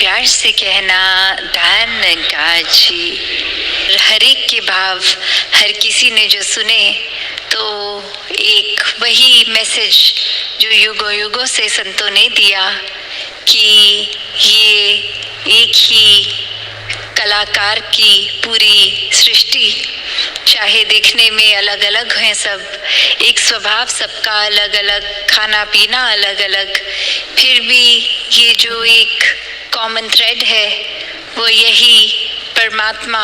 प्यार से कहना धन काजी। हर एक के भाव हर किसी ने जो सुने तो एक वही मैसेज जो युगों युगों से संतों ने दिया कि ये एक ही कलाकार की पूरी सृष्टि, चाहे देखने में अलग अलग हैं सब, एक स्वभाव सबका अलग अलग, खाना पीना अलग अलग, फिर भी ये जो एक कॉमन थ्रेड है वो यही परमात्मा,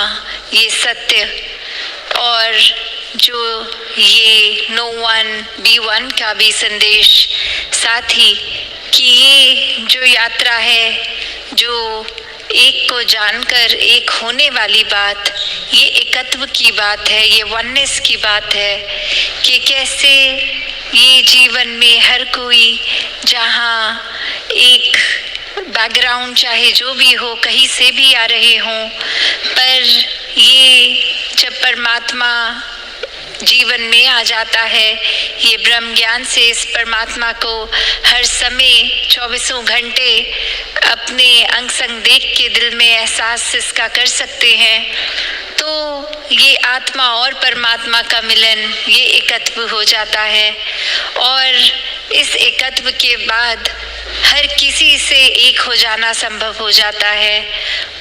ये सत्य। और जो ये नो वन बी वन का भी संदेश साथ ही कि ये जो यात्रा है, जो एक को जानकर एक होने वाली बात, ये एकत्व की बात है, ये वननेस की बात है कि कैसे ये जीवन में हर कोई जहाँ एक बैकग्राउंड चाहे जो भी हो, कहीं से भी आ रहे हों, पर ये जब परमात्मा जीवन में आ जाता है, ये ब्रह्म ज्ञान से इस परमात्मा को हर समय 24 घंटे अपने अंग संग देख के दिल में एहसास इसका कर सकते हैं, तो ये आत्मा और परमात्मा का मिलन, ये एकत्व हो जाता है। और इस एकत्व के बाद हर किसी से एक हो जाना संभव हो जाता है,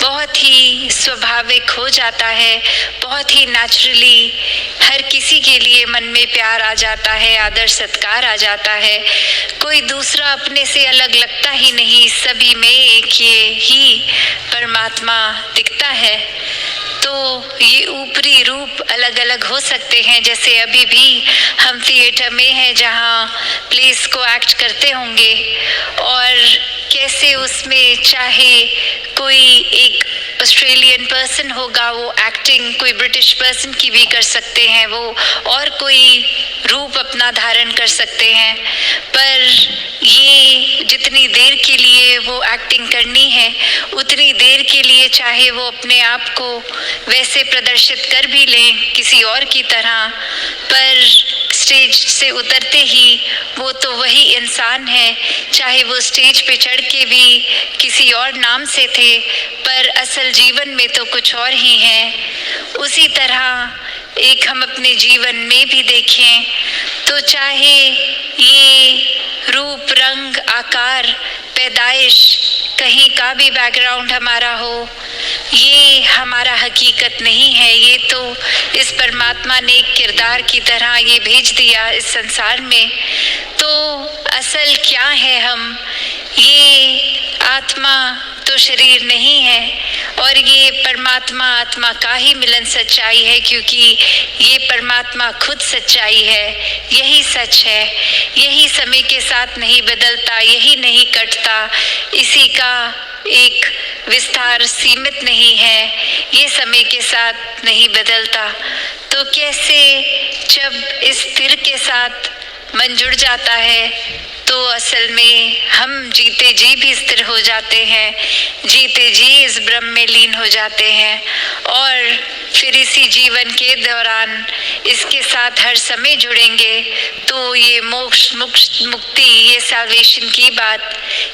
बहुत ही स्वाभाविक हो जाता है, बहुत ही नेचुरली हर किसी के लिए मन में प्यार आ जाता है, आदर सत्कार आ जाता है, कोई दूसरा अपने से अलग लगता ही नहीं, सभी में एक ये ही परमात्मा दिखता है। तो ये ऊपरी रूप अलग अलग हो सकते हैं, जैसे अभी भी हम थिएटर में हैं जहाँ प्लेस को एक्ट करते होंगे, और कैसे उसमें चाहे कोई एक ऑस्ट्रेलियन पर्सन होगा वो एक्टिंग, कोई ब्रिटिश पर्सन की भी कर सकते हैं वो, और कोई रूप अपना धारण कर सकते हैं, पर ये जितनी देर के लिए वो एक्टिंग करनी है उतनी देर के लिए चाहे वो अपने आप को वैसे प्रदर्शित कर भी लें किसी और की तरह, पर स्टेज से उतरते ही वो तो वही इंसान है, चाहे वो स्टेज पे चढ़ के भी किसी और नाम से थे पर असल जीवन में तो कुछ और ही है। उसी तरह एक हम अपने जीवन में भी देखें तो चाहे ये रूप रंग आकार पैदाइश कहीं का भी बैकग्राउंड हमारा हो, ये हमारा हकीकत नहीं है, ये तो इस परमात्मा ने एक किरदार की तरह ये भेज दिया इस संसार में। तो असल क्या है हम, ये आत्मा तो शरीर नहीं है, और ये परमात्मा आत्मा का ही मिलन सच्चाई है, क्योंकि ये परमात्मा खुद सच्चाई है, यही सच है, यही समय के साथ नहीं बदलता, यही नहीं कटता, इसी का एक विस्तार सीमित नहीं है, ये समय के साथ नहीं बदलता। तो कैसे जब इस स्थिर के साथ मन जुड़ जाता है तो असल में हम जीते जी भी स्थिर हो जाते हैं, जीते जी इस ब्रह्म में लीन हो जाते हैं, और फिर इसी जीवन के दौरान इसके साथ हर समय जुड़ेंगे तो ये मोक्ष मुक्ति, ये सैल्वेशन की बात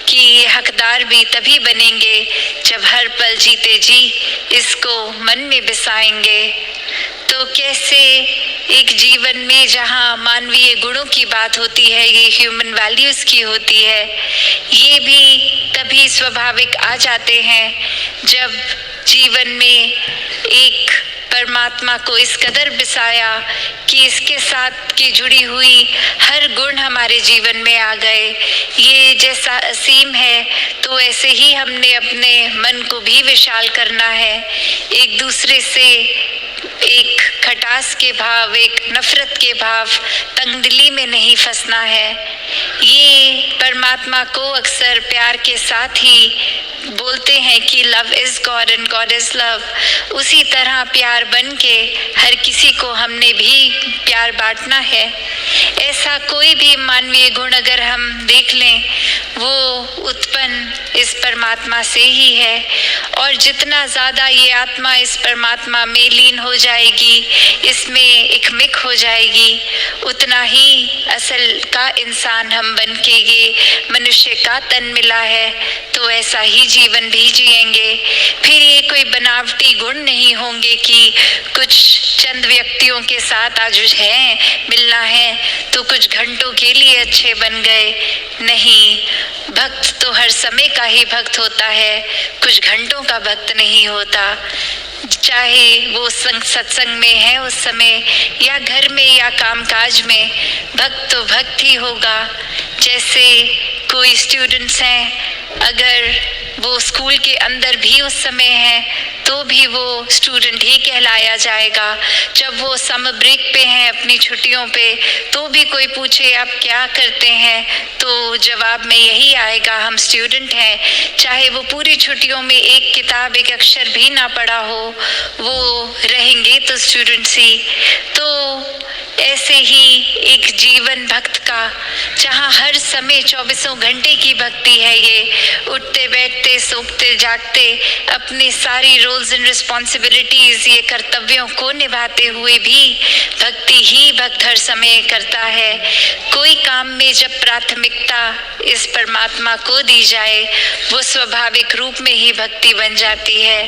कि ये हकदार भी तभी बनेंगे जब हर पल जीते जी इसको मन में बसाएंगे। तो कैसे एक जीवन में जहाँ मानवीय गुणों की बात होती है, ये ह्यूमन वैल्यूज़ की होती है, ये भी तभी स्वाभाविक आ जाते हैं जब जीवन में एक परमात्मा को इस कदर बसाया कि इसके साथ की जुड़ी हुई हर गुण हमारे जीवन में आ गए। ये जैसा असीम है तो ऐसे ही हमने अपने मन को भी विशाल करना है, एक दूसरे से एक खटास के भाव, एक नफरत के भाव, तंगदिली में नहीं फंसना है। ये परमात्मा को अक्सर प्यार के साथ ही बोलते हैं कि love is God and God is love. उसी तरह प्यार बन के हर किसी को हमने भी प्यार बांटना है। ऐसा कोई भी मानवीय गुण अगर हम देख लें वो उत्पन्न इस परमात्मा से ही है, और जितना ज़्यादा ये आत्मा इस परमात्मा में लीन हो जाएगी इसमें एक मिक हो जाएगी, उतना ही असल का इंसान हम बन के ये मनुष्य का तन मिला है तो ऐसा ही जीवन भी जिएंगे। फिर ये कोई बनावटी गुण नहीं होंगे कि कुछ चंद व्यक्तियों के साथ आज है मिलना है तो कुछ घंटों के लिए अच्छे बन गए। नहीं, भक्त तो हर समय का ही भक्त होता है, कुछ घंटों का भक्त नहीं होता। चाहे वो सत्संग में है उस समय या घर में या कामकाज में, भक्त तो भक्त ही होगा। जैसे कोई स्टूडेंट्स हैं, अगर वो स्कूल के अंदर भी उस समय है तो भी वो स्टूडेंट ही कहलाया जाएगा। जब वो समर ब्रेक पे हैं अपनी छुट्टियों पे तो भी कोई पूछे आप क्या करते हैं तो जवाब में यही आएगा हम स्टूडेंट हैं। चाहे वो पूरी छुट्टियों में एक किताब एक अक्षर भी ना पढ़ा हो, वो रहेंगे तो स्टूडेंट्स ही। तो ऐसे ही एक जीवन भक्त का, जहाँ हर समय 24 घंटे की भक्ति है, ये उठते बैठते सोते जागते अपनी सारी रोल्स एंड रिस्पॉन्सिबिलिटीज, ये कर्तव्यों को निभाते हुए भी भक्ति ही भक्त हर समय करता है। कोई काम में जब प्राथमिकता इस परमात्मा को दी जाए वो स्वाभाविक रूप में ही भक्ति बन जाती है।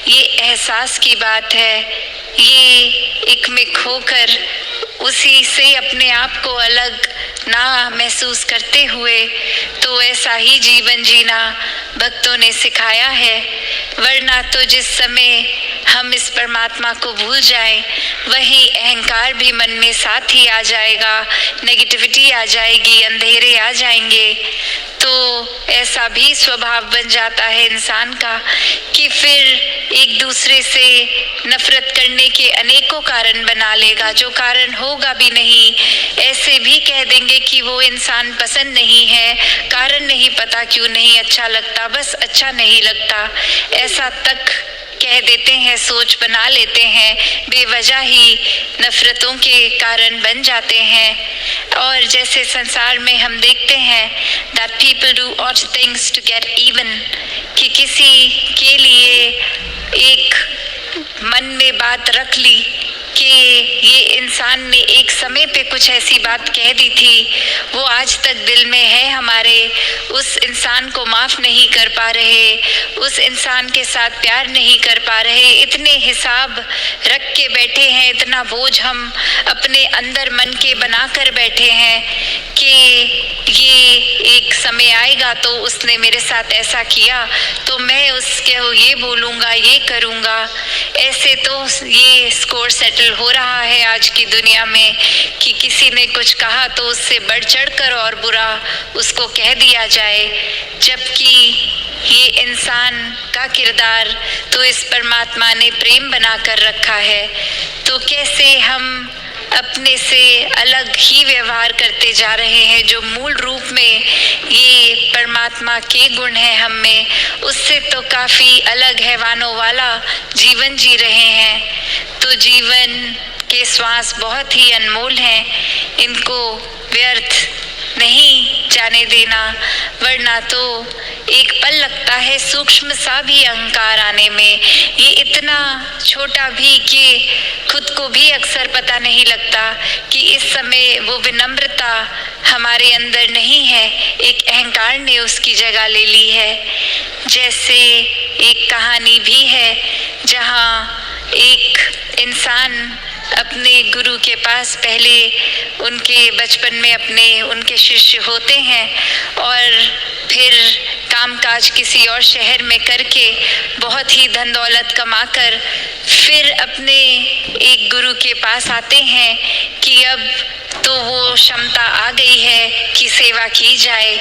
ये एहसास की बात है, ये एक में खोकर उसी से अपने आप को अलग ना महसूस करते हुए तो ऐसा ही जीवन जीना भक्तों ने सिखाया है। वरना तो जिस समय हम इस परमात्मा को भूल जाएं वहीं अहंकार भी मन में साथ ही आ जाएगा, नेगेटिविटी आ जाएगी, अंधेरे आ जाएंगे। तो ऐसा भी स्वभाव बन जाता है इंसान का कि फिर एक दूसरे से नफरत करने के अनेकों कारण बना लेगा, जो कारण होगा भी नहीं। ऐसे भी कह देंगे कि वो इंसान पसंद नहीं है, कारण नहीं पता क्यों नहीं अच्छा लगता, बस अच्छा नहीं लगता, ऐसा तक कह देते हैं, सोच बना लेते हैं, बेवजह ही नफरतों के कारण बन जाते हैं। और जैसे संसार में हम देखते हैं that people do odd things to get even, कि किसी के लिए एक मन में बात रख ली कि ये इंसान ने एक समय पे कुछ ऐसी बात कह दी थी, वो आज तक दिल में है हमारे, उस इंसान को माफ़ नहीं कर पा रहे, उस इंसान के साथ प्यार नहीं कर पा रहे, इतने हिसाब रख के बैठे हैं, इतना बोझ हम अपने अंदर मन के बना कर बैठे हैं कि ये एक समय आएगा तो उसने मेरे साथ ऐसा किया तो मैं उसके ये बोलूँगा, ये करूँगा। ऐसे तो ये स्कोर सेटल हो रहा है आज की दुनिया में कि किसी ने कुछ कहा तो उससे बढ़ चढ़ कर और बुरा उसको कह दिया जाए, जबकि ये इंसान का किरदार तो इस परमात्मा ने प्रेम बना कर रखा है। तो कैसे हम अपने से अलग ही व्यवहार करते जा रहे हैं, जो मूल रूप में ये परमात्मा के गुण हैं हम में, उससे तो काफ़ी अलग हैवानों वाला जीवन जी रहे हैं। तो जीवन के श्वास बहुत ही अनमोल हैं, इनको व्यर्थ नहीं जाने देना, वरना तो एक पल लगता है सूक्ष्म सा भी अहंकार आने में, ये इतना छोटा भी कि खुद को भी अक्सर पता नहीं लगता कि इस समय वो विनम्रता हमारे अंदर नहीं है, एक अहंकार ने उसकी जगह ले ली है। जैसे एक कहानी भी है जहाँ एक इंसान अपने गुरु के पास, पहले उनके बचपन में उनके शिष्य होते हैं और फिर कामकाज किसी और शहर में करके बहुत ही धन दौलत कमाकर फिर अपने एक गुरु के पास आते हैं कि अब तो वो क्षमता आ गई है कि सेवा की जाए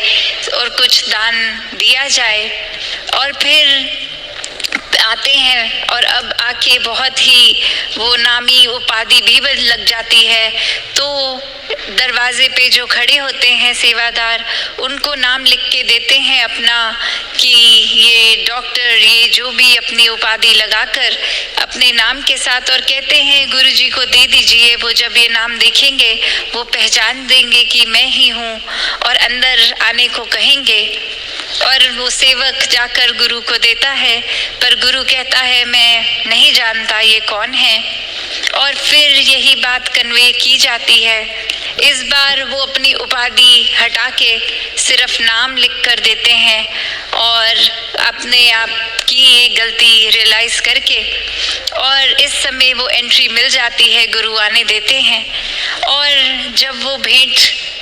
और कुछ दान दिया जाए। और फिर आते हैं और अब आके बहुत ही वो नामी उपाधि भी लग जाती है, तो दरवाजे पे जो खड़े होते हैं सेवादार उनको नाम लिख के देते हैं अपना कि ये डॉक्टर, ये जो भी अपनी उपाधि लगाकर अपने नाम के साथ, और कहते हैं गुरुजी को दे दीजिए, वो जब ये नाम देखेंगे वो पहचान देंगे कि मैं ही हूँ और अंदर आने को कहेंगे। और वो सेवक जाकर गुरु को देता है, पर गुरु कहता है मैं नहीं जानता ये कौन है। और फिर यही बात कन्वे की जाती है। इस बार वो अपनी उपाधि हटा के सिर्फ नाम लिख कर देते हैं और अपने आप की ये गलती रियलाइज करके, और इस समय वो एंट्री मिल जाती है, गुरु आने देते हैं। और जब वो भेंट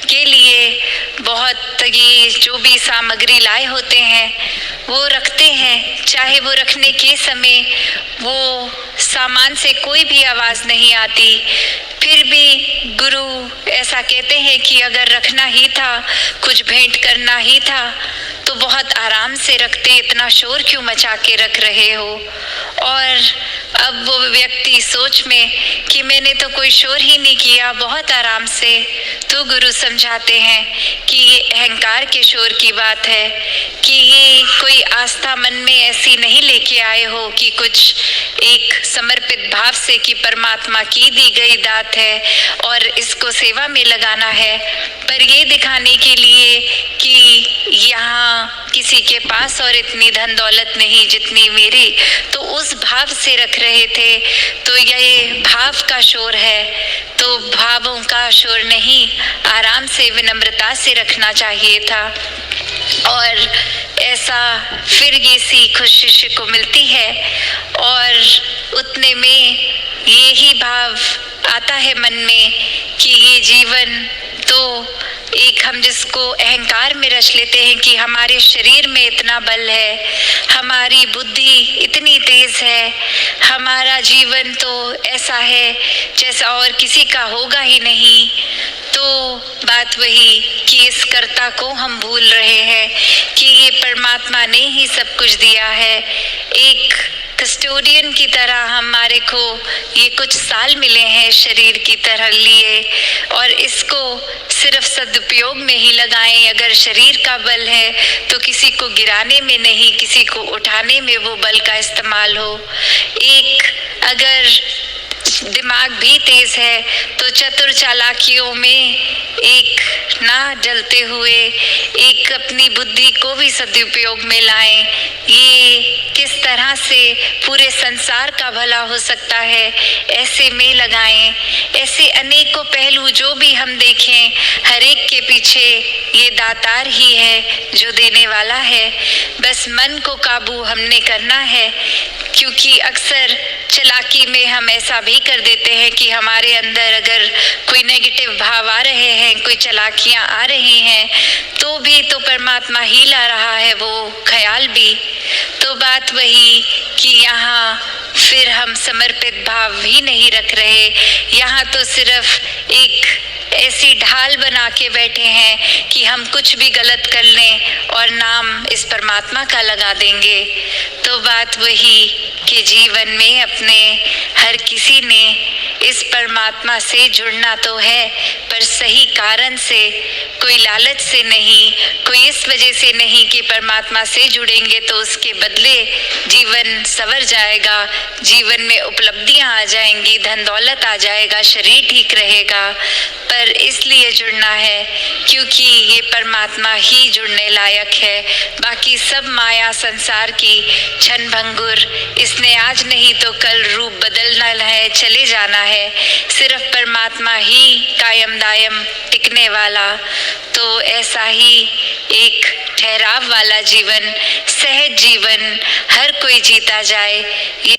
के लिए बहुत ये जो भी सामग्री लाए होते हैं वो रखते हैं, चाहे वो रखने के समय वो सामान से कोई भी आवाज़ नहीं आती, फिर भी गुरु ऐसा कहते हैं कि अगर रखना ही था, कुछ भेंट करना ही था, तो बहुत आराम से रखते, इतना शोर क्यों मचा के रख रहे हो। और अब वो व्यक्ति सोच में कि मैंने तो कोई शोर ही नहीं किया, बहुत आराम से, तो गुरु समझाते हैं कि ये अहंकार के शोर की बात है, कि ये कोई आस्था मन में ऐसी नहीं लेके आए हो कि कुछ एक समर्पित भाव से कि परमात्मा की दी गई दात है और इसको सेवा में लगाना है, पर ये दिखाने के लिए कि यहाँ किसी के पास और इतनी धन दौलत नहीं जितनी मेरी, तो उस भाव से रख रहे थे। तो ये भाव का शोर है, तो भावों का शोर नहीं, आराम से विनम्रता से रखना चाहिए था। और ऐसा फिर ये सीख उस शिष्य को मिलती है और उतने में ये ही भाव आता है मन में कि ये जीवन तो एक, हम जिसको अहंकार में रच लेते हैं कि हमारे शरीर में इतना बल है, हमारी बुद्धि इतनी तेज है, हमारा जीवन तो ऐसा है जैसा और किसी का होगा ही नहीं। तो बात वही कि इस कर्ता को हम भूल रहे हैं कि ये परमात्मा ने ही सब कुछ दिया है। एक कस्टोडियन की तरह हमारे को ये कुछ साल मिले हैं शरीर की तरह लिए, और इसको सिर्फ सदुपयोग में ही लगाएं। अगर शरीर का बल है तो किसी को गिराने में नहीं, किसी को उठाने में वो बल का इस्तेमाल हो। एक अगर दिमाग भी तेज है तो चतुर चालाकियों में एक ना जलते हुए एक अपनी बुद्धि को भी सदुपयोग में लाएं। ये किस तरह से पूरे संसार का भला हो सकता है, ऐसे में लगाएं। ऐसे अनेकों पहलू जो भी हम देखें, हर एक के पीछे ये दातार ही है जो देने वाला है। बस मन को काबू हमने करना है, क्योंकि अक्सर चालाकी में हम ऐसा भी कर देते हैं कि हमारे अंदर अगर कोई नेगेटिव भाव आ रहे हैं, कोई चालाकियां आ रही हैं, तो भी तो परमात्मा ही ला रहा है वो ख्याल भी। तो बात वही कि यहाँ फिर हम समर्पित भाव ही नहीं रख रहे, यहाँ तो सिर्फ एक ऐसी ढाल बना के बैठे हैं कि हम कुछ भी गलत कर लें और नाम इस परमात्मा का लगा देंगे। तो बात वही कि जीवन में अपने हर किसी ने इस परमात्मा से जुड़ना तो है, पर सही कारण से, कोई लालच से नहीं, कोई इस वजह से नहीं कि परमात्मा से जुड़ेंगे तो उसके बदले जीवन संवर जाएगा, जीवन में उपलब्धियां आ जाएंगी, धन दौलत आ जाएगा, शरीर ठीक रहेगा। पर इसलिए जुड़ना है क्योंकि ये परमात्मा ही जुड़ने लायक है। बाकी सब माया संसार की क्षण भंगुर, इसने आज नहीं तो कल रूप बदलना है, चले जाना है। सिर्फ परमात्मा ही कायम दायम टिकने वाला। तो ऐसा ही एक ठहराव वाला जीवन, सहज जीवन हर कोई जीता जाए।